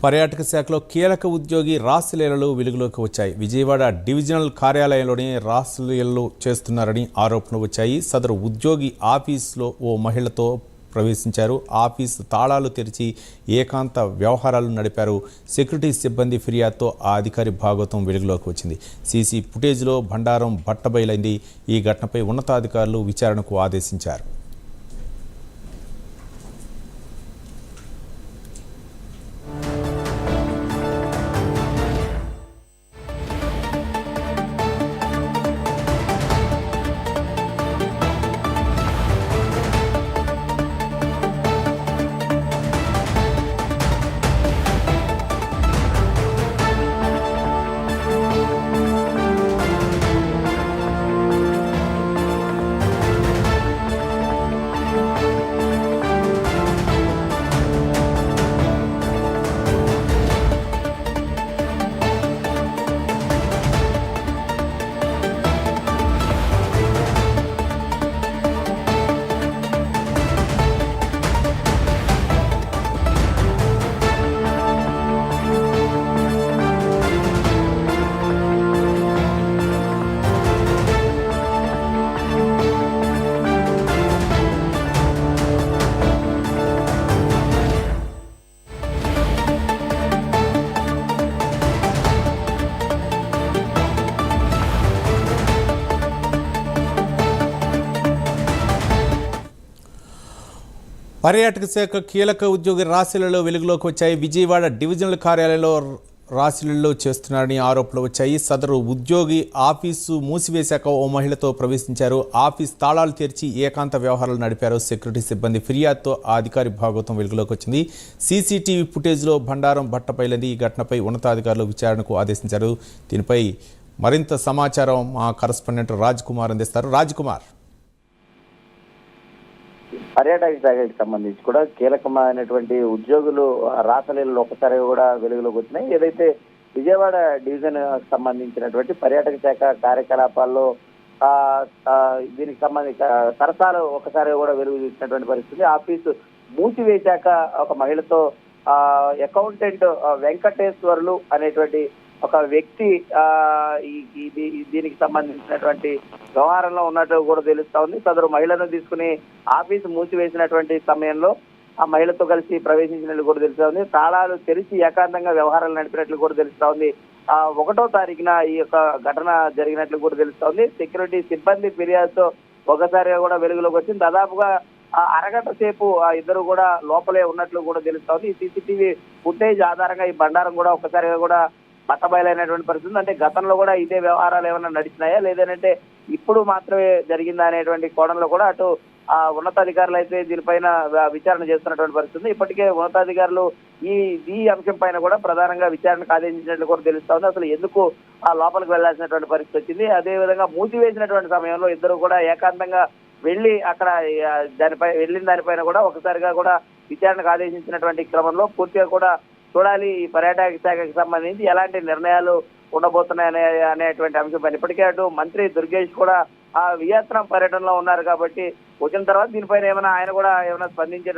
పర్యాటక శాఖలో కీలక ఉద్యోగి రాసలీలలు వెలుగులోకి వచ్చాయి. విజయవాడ డివిజనల్ కార్యాలయంలోనే రాసలీలలు చేస్తున్నారని ఆరోపణలు వచ్చాయి. సదరు ఉద్యోగి ఆఫీసులో ఓ మహిళతో ప్రవేశించారు. ఆఫీసు తాళాలు తెరిచి ఏకాంత వ్యవహారాలు నడిపారు. సెక్యూరిటీ సిబ్బంది ఫిర్యాదుతో ఆ అధికారి భాగవతం వెలుగులోకి వచ్చింది. సీసీ ఫుటేజ్లో బండారం బట్టబయలైంది. ఈ ఘటనపై ఉన్నతాధికారులు విచారణకు ఆదేశించారు. పర్యాటక శాఖ కీలక ఉద్యోగి రాసలీలలు వెలుగులోకి వచ్చాయి. విజయవాడ డివిజనల్ కార్యాలయంలో రాసలీలలు చేస్తున్నారని ఆరోపణలు వచ్చాయి. సదరు ఉద్యోగి ఆఫీసు మూసివేశాక ఓ మహిళతో ప్రవేశించారు. ఆఫీస్ తాళాలు తెరిచి ఏకాంత వ్యవహారాలు నడిపారు. సెక్యూరిటీ సిబ్బంది ఫిర్యాదుతో ఆ అధికారి భాగవతం వెలుగులోకి వచ్చింది. సీసీటీవీ ఫుటేజ్లో బండారం బట్టబయలైంది. ఈ ఘటనపై ఉన్నతాధికారులు విచారణకు ఆదేశించారు. దీనిపై మరింత సమాచారం మా కరెస్పాండెంట్ రాజ్ కుమార్ అందిస్తారు. రాజ్ కుమార్, పర్యాటక శాఖకి సంబంధించి కూడా కీలకమైనటువంటి ఉద్యోగులు రాసలీలలు ఒకసారి కూడా వెలుగులోకి వచ్చినాయి. ఏదైతే విజయవాడ డివిజన్ సంబంధించినటువంటి పర్యాటక శాఖ కార్యకలాపాల్లో దీనికి సంబంధించి సరసాలు ఒకసారి కూడా వెలుగు చూసినటువంటి పరిస్థితి. ఆఫీసు మూసివేశాక ఒక మహిళతో అకౌంటెంట్ వెంకటేశ్వర్లు అనేటువంటి ఒక వ్యక్తి దీనికి సంబంధించినటువంటి వ్యవహారంలో ఉన్నట్టు కూడా తెలుస్తా ఉంది. సదరు మహిళను తీసుకుని ఆఫీసు మూసివేసినటువంటి సమయంలో ఆ మహిళతో కలిసి ప్రవేశించినట్లు కూడా తెలుస్తా ఉంది. తాళాలు తెరిచి ఏకాంతంగా వ్యవహారాలు నడిపినట్లు కూడా తెలుస్తా ఉంది. 1వ తారీఖున ఈ యొక్క ఘటన జరిగినట్లు కూడా తెలుస్తా ఉంది. సెక్యూరిటీ సిబ్బంది ఫిర్యాదుతో ఒకసారిగా కూడా వెలుగులోకి వచ్చింది. దాదాపుగా అరగంట సేపు ఇద్దరు కూడా లోపలే ఉన్నట్లు కూడా తెలుస్తా ఉంది. ఈ సీసీటీవీ ఫుటేజ్ ఆధారంగా ఈ బండారం కూడా ఒకసారిగా కూడా బట్టబయలైనటువంటి పరిస్థితి. అంటే గతంలో కూడా ఇదే వ్యవహారాలు ఏమైనా నడిచినాయా లేదంటే ఇప్పుడు మాత్రమే జరిగిందా అనేటువంటి కోణంలో కూడా అటు ఉన్నతాధికారులు అయితే దీనిపైన విచారణ చేస్తున్నటువంటి పరిస్థితి. ఇప్పటికే ఉన్నతాధికారులు ఈ అంశం పైన కూడా ప్రధానంగా విచారణకు ఆదేశించినట్లు కూడా తెలుస్తా ఉంది. అసలు ఎందుకు లోపలికి వెళ్లాల్సినటువంటి పరిస్థితి వచ్చింది, అదేవిధంగా మూసివేసినటువంటి సమయంలో ఇద్దరు కూడా ఏకాంతంగా వెళ్లి అక్కడ వెళ్ళిన దానిపైన కూడా ఒకసారిగా కూడా విచారణకు ఆదేశించినటువంటి క్రమంలో పూర్తిగా కూడా చూడాలి ఈ పర్యాటక శాఖకి సంబంధించి ఎలాంటి నిర్ణయాలు ఉండబోతున్నాయి అనేటువంటి అంశం పైన. ఇప్పటికే అటు మంత్రి దుర్గేష్ కూడా వియత్నాం పర్యటనలో ఉన్నారు కాబట్టి వచ్చిన తర్వాత దీనిపైన ఆయన కూడా ఏమైనా స్పందించేటువంటి